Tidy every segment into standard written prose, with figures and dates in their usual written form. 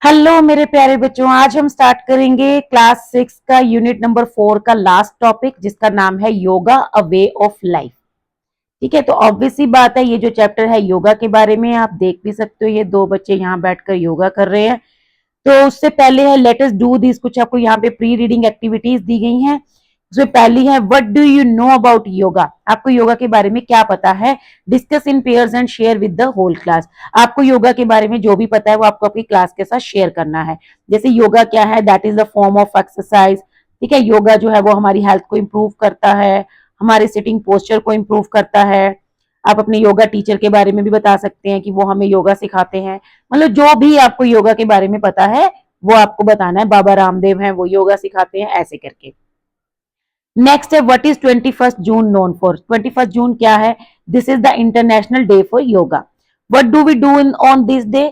Hello मेरे प्यारे बच्चों, आज हम स्टार्ट करेंगे क्लास 6 का यूनिट नंबर 4 का लास्ट टॉपिक, जिसका नाम है योगा अ वे ऑफ लाइफ। ठीक है, तो ऑब्वियस सी बात है, ये जो चैप्टर है योगा के बारे में, आप देख भी सकते हो ये दो बच्चे यहाँ बैठकर योगा कर रहे हैं। तो उससे पहले है लेट अस डू दिस, कुछ आपको यहाँ पे प्री रीडिंग एक्टिविटीज दी गई हैं। जो पहली है, what do you know about yoga, आपको योगा के बारे में क्या पता है। Discuss in pairs and share with the whole class, आपको योगा के बारे में जो भी पता है वो आपको अपनी क्लास के साथ शेयर करना है। जैसे योगा क्या है, that is the form of exercise. ठीक है, योगा जो है वो हमारी हेल्थ को इम्प्रूव करता है, हमारे सिटिंग पोस्चर को इम्प्रूव करता है। आप अपने योगा टीचर के बारे में भी बता सकते हैं कि वो हमें योगा सिखाते हैं। मतलब जो भी आपको योगा के बारे में पता है वो आपको बताना है। बाबा रामदेव हैं, वो योगा सिखाते हैं, ऐसे करके। नेक्स्ट है, what is 21 June known for. 21 जून क्या है? This is the international day for yoga. What do we do in on this day?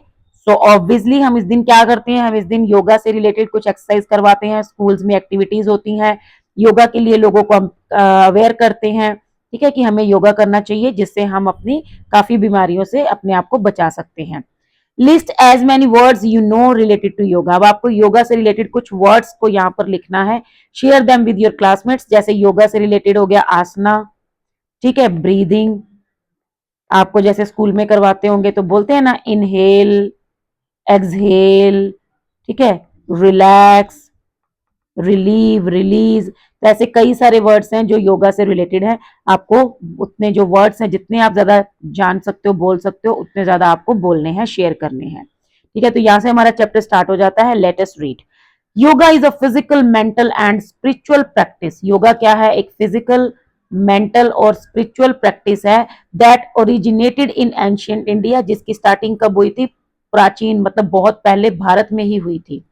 So obviously हम इस दिन क्या करते हैं, हम इस दिन योगा से रिलेटेड कुछ एक्सरसाइज करवाते हैं, स्कूल्स में एक्टिविटीज होती हैं, योगा के लिए लोगों को अवेयर करते हैं। ठीक है, कि हमें योगा करना चाहिए, जिससे हम अपनी काफी बीमारियों से अपने आप को बचा सकते हैं। List as many words you know related to yoga. अब आपको योगा से रिलेटेड कुछ वर्ड्स को यहाँ पर लिखना है। Share them with your classmates. जैसे योगा से रिलेटेड हो गया आसना, ठीक है, ब्रीदिंग, आपको जैसे स्कूल में करवाते होंगे तो बोलते हैं ना, इनहेल, एक्सहेल, ठीक है, रिलैक्स, रिलीव, रिलीज। तो ऐसे कई सारे वर्ड्स हैं जो योगा से रिलेटेड है। आपको उतने जो वर्ड्स हैं, जितने आप ज्यादा जान सकते हो, बोल सकते हो, उतने ज्यादा आपको बोलने हैं, शेयर करने हैं। ठीक है, तो यहां से हमारा चैप्टर स्टार्ट हो जाता है। Let us read. Yoga is a physical, mental and spiritual practice. Yoga क्या है? एक फिजिकल, मेंटल और स्पिरिचुअल प्रैक्टिस है that originated in ancient India, जिसकी स्टार्टिंग कब हुई थी? प्राचीन मतलब बहुत पहले भारत में ही हुई थी।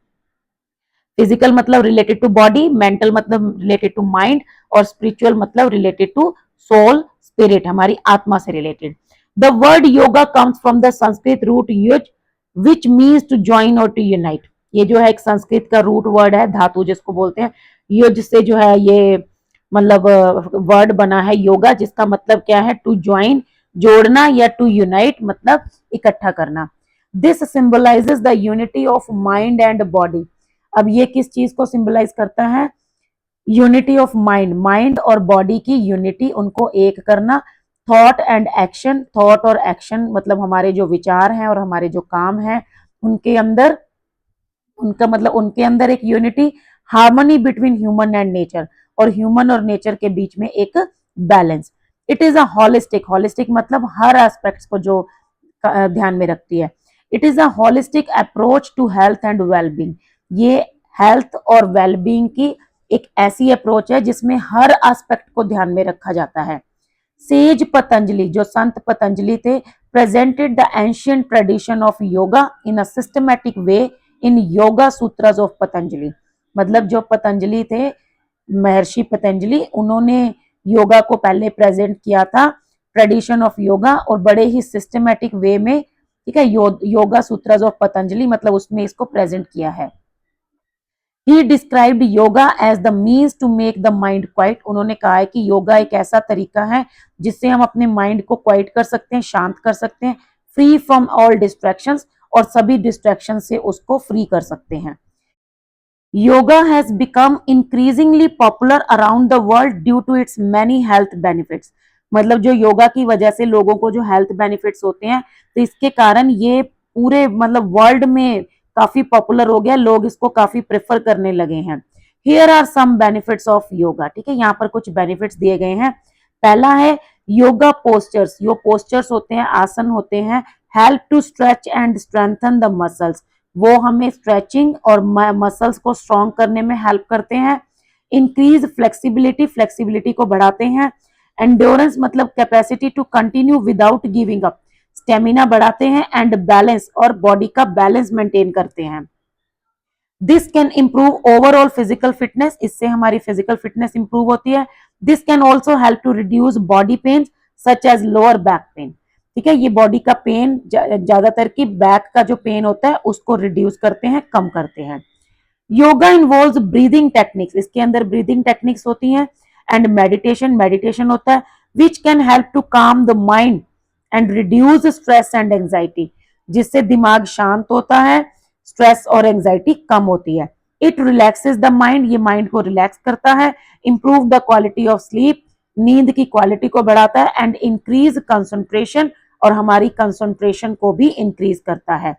फिजिकल मतलब रिलेटेड टू बॉडी, मेंटल मतलब रिलेटेड टू माइंड, और स्पिरिचुअल मतलब रिलेटेड टू सोल, स्पिरिट, हमारी आत्मा से related. The word yoga comes from the Sanskrit root yuj, which means to join और टू यूनाइट। ये जो है एक संस्कृत का रूट वर्ड है, धातु जिसको बोलते हैं, युज से जो है ये मतलब वर्ड बना है योगा, जिसका मतलब क्या है? टू ज्वाइन, जोड़ना, या टू यूनाइट मतलब इकट्ठा करना। This symbolizes the unity of mind and body. अब ये किस चीज को सिंबलाइज करता है? यूनिटी ऑफ माइंड, माइंड और बॉडी की यूनिटी, उनको एक करना। थॉट एंड एक्शन, थॉट और एक्शन मतलब हमारे जो विचार हैं और हमारे जो काम हैं, उनके अंदर, उनका मतलब उनके अंदर एक unity. Harmony between human and nature, और ह्यूमन और नेचर के बीच में एक balance. It is a holistic, holistic मतलब हर एस्पेक्ट्स को जो ध्यान में रखती है। It is a holistic approach to health and wellbeing. ये हेल्थ और वेलबींग की एक ऐसी अप्रोच है जिसमें हर एस्पेक्ट को ध्यान में रखा जाता है। सेज पतंजलि, जो संत पतंजलि थे, presented the ancient tradition of yoga in a systematic way in Yoga Sutras of Patanjali. मतलब जो पतंजलि थे, महर्षि पतंजलि, उन्होंने योगा को पहले प्रेजेंट किया था, ट्रेडिशन ऑफ योगा, और बड़े ही सिस्टमैटिक वे में। ठीक है, योगा सूत्रास ऑफ पतंजलि मतलब उसमें इसको प्रेजेंट किया है। He described yoga as the means to make the mind quiet. उन्होंने कहा है कि योगा एक ऐसा तरीका है जिससे हम अपने माइंड को क्वाइट कर सकते हैं, शांत कर सकते हैं, फ्री फ्रॉम ऑल डिस्ट्रैक्शंस, और सभी डिस्ट्रैक्शन से उसको फ्री कर सकते हैं। Yoga has become increasingly popular around the world due to its many health benefits. मतलब जो योगा की वजह से लोगों को जो हेल्थ बेनिफिट्स होते हैं, तो इसके कारण ये पूरे मतलब वर्ल्ड में काफी पॉपुलर हो गया, लोग इसको काफी प्रेफर करने लगे हैं। Here are some benefits of yoga. ठीक है, यहाँ पर कुछ बेनिफिट्स दिए गए हैं। पहला है योगा पोस्चर्स। यो पोस्चर्स होते हैं, आसन होते हैं, help to stretch and strengthen the muscles. वो हमें स्ट्रेचिंग और मसल्स को स्ट्रॉन्ग करने में हेल्प करते हैं। इंक्रीज फ्लेक्सिबिलिटी, फ्लेक्सिबिलिटी को बढ़ाते हैं। एंड्योरेंस मतलब capacity to continue without giving up, stamina बढ़ाते हैं। एंड बैलेंस, और बॉडी का बैलेंस मेंटेन करते हैं। This can improve overall physical fitness, इससे हमारी फिजिकल फिटनेस इंप्रूव होती है। This can also help to reduce body pain such as lower back pain. ठीक है, ये बॉडी का पेन, ज्यादातर की बैक का जो पेन होता है उसको रिड्यूस करते हैं, कम करते हैं। योगा इन्वॉल्व्स ब्रीदिंग टेक्निक्स, इसके अंदर ब्रीदिंग टेक्निक्स होती हैं। एंड मेडिटेशन, मेडिटेशन होता है, विच कैन हेल्प टू काम the mind and reduce stress and anxiety, जिससे दिमाग शांत होता है, स्ट्रेस और एंजाइटी कम होती है। इट रिलैक्सेस द माइंड, ये माइंड को रिलैक्स करता है। Improve the quality of sleep, नींद की क्वालिटी को बढ़ाता है। एंड इंक्रीज कंसंट्रेशन, और हमारी कंसंट्रेशन को भी इंक्रीज करता है।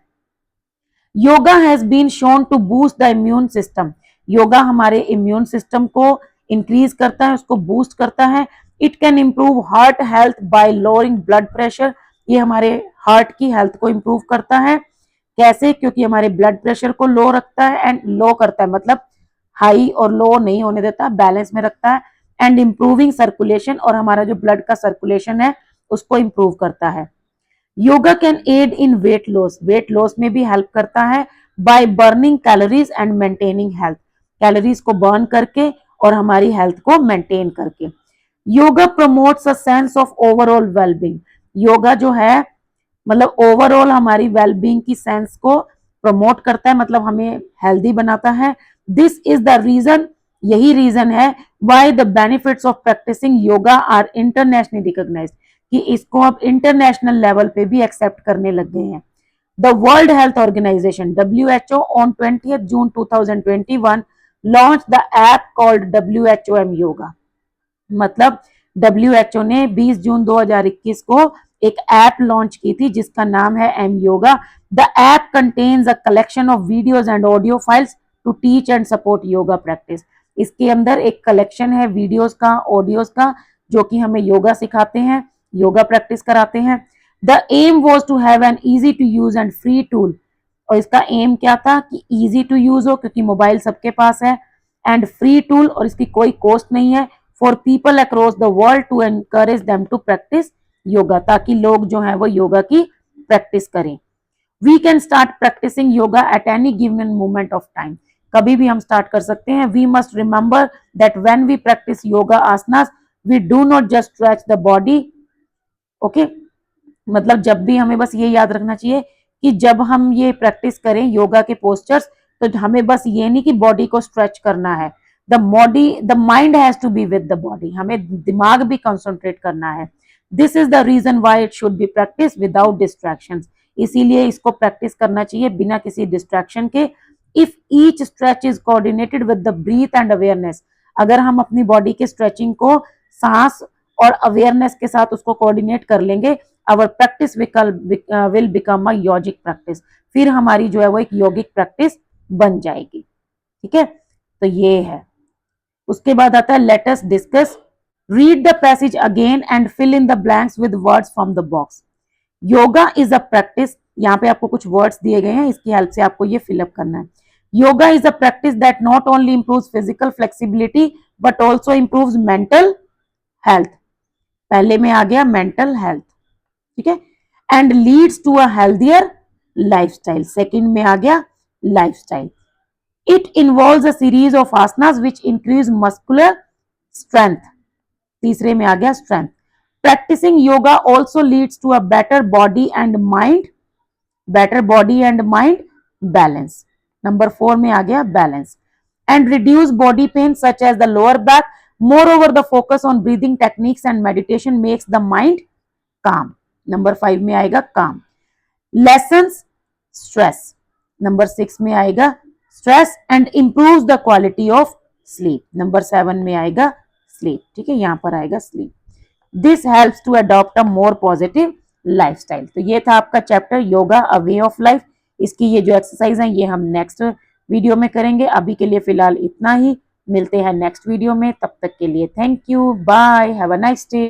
Yoga has been shown to boost the immune system, yoga हमारे इम्यून सिस्टम को इंक्रीज करता है, उसको बूस्ट करता है। It can improve heart health bye lowering blood pressure, ये हमारे हार्ट की हेल्थ को इंप्रूव करता है। कैसे? क्योंकि हमारे ब्लड प्रेशर को लो रखता है, एंड लो करता है मतलब हाई और लो नहीं होने देता, बैलेंस में रखता है। एंड इंप्रूविंग सर्कुलेशन, और हमारा जो ब्लड का सर्कुलेशन है उसको इंप्रूव करता है। Yoga can aid in weight loss में भी हेल्प करता है by burning calories and maintaining health, calories को बर्न करके और हमारी हेल्थ को मेंटेन करके। Yoga promotes a sense of overall wellbeing, yoga जो है मतलब ओवरऑल हमारी वेलबींग की सेंस को प्रमोट करता है, मतलब हमें हेल्दी बनाता है। दिस इज द रीजन, यही रीजन है why the benefits of practising yoga are internationally recognised, कि इसको अब इंटरनेशनल लेवल पे भी एक्सेप्ट करने लग गए हैं। The World Health Organization WHO on 20 June 2021 launch the app called WHOM yoga, मतलब WHO ने 20 जून 2021 को एक ऐप लॉन्च की थी जिसका नाम है M yoga. The app contains a collection of videos and audio files to teach and support yoga practice, इसके अंदर एक कलेक्शन है वीडियोज का, ऑडियोज का, जो कि हमें योगा सिखाते हैं, योगा प्रैक्टिस कराते हैं। The aim was to have an easy to use and free tool, और इसका एम क्या था कि इजी टू यूज हो क्योंकि मोबाइल सबके पास है, एंड फ्री टूल, और इसकी कोई कॉस्ट नहीं है, for people across the world to encourage them to practise yoga, ताकि लोग जो है वो योगा की प्रैक्टिस करें। We can start practising yoga at any given moment of time, कभी भी हम स्टार्ट कर सकते हैं। We must remember that when we practise yoga asanas we do not just stretch the body, okay, मतलब जब भी हमें बस ये याद रखना चाहिए कि जब हम ये प्रैक्टिस करें योगा के पोस्चर्स, तो हमें बस ये नहीं कि बॉडी को स्ट्रेच करना है, the mind has to be with the body, हमें दिमाग भी कंसंट्रेट करना है। This is the reason why it should be practice without distractions, इसीलिए इसको प्रैक्टिस करना चाहिए बिना किसी डिस्ट्रैक्शन के। If each stretch is coordinated with the breath and awareness, अगर हम अपनी बॉडी के स्ट्रेचिंग को सांस और अवेयरनेस के साथ उसको कोऑर्डिनेट कर लेंगे, our practice will become a yogic practice, फिर हमारी जो है वो एक योगिक प्रैक्टिस बन जाएगी। ठीक है, तो ये है। उसके बाद आता है let us discuss, read the passage again and fill in the blanks with words from the box. Yoga is a practice, यहाँ पे आपको कुछ वर्ड्स दिए गए हैं, इसकी हेल्प से आपको ये फिलअप करना है। Yoga is a practice that not only improves physical flexibility but also improves mental health, पहले में आ गया मेंटल हेल्थ, ठीक है, and leads to a healthier lifestyle, second में आ गया lifestyle. It involves a series of asanas which increase muscular strength, तीसरे में आ गया strength. Practicing yoga also leads to a better body and mind balance, number 4 में आ गया balance. And reduce body pain such as the lower back, moreover the focus on breathing techniques and meditation makes the mind calm, number 5 में आएगा calm। lessens stress, number 6 में आएगा stress and improves the quality of sleep, number 7 में आएगा sleep, ठीक है, यहां पर आएगा sleep। this helps to adopt a more positive lifestyle, तो ये था आपका chapter yoga a way of life. इसकी ये जो एक्सरसाइज है ये हम नेक्स्ट वीडियो में करेंगे, अभी के लिए फिलहाल इतना ही, मिलते हैं नेक्स्ट वीडियो में, तब तक के लिए thank you, bye, have a nice day.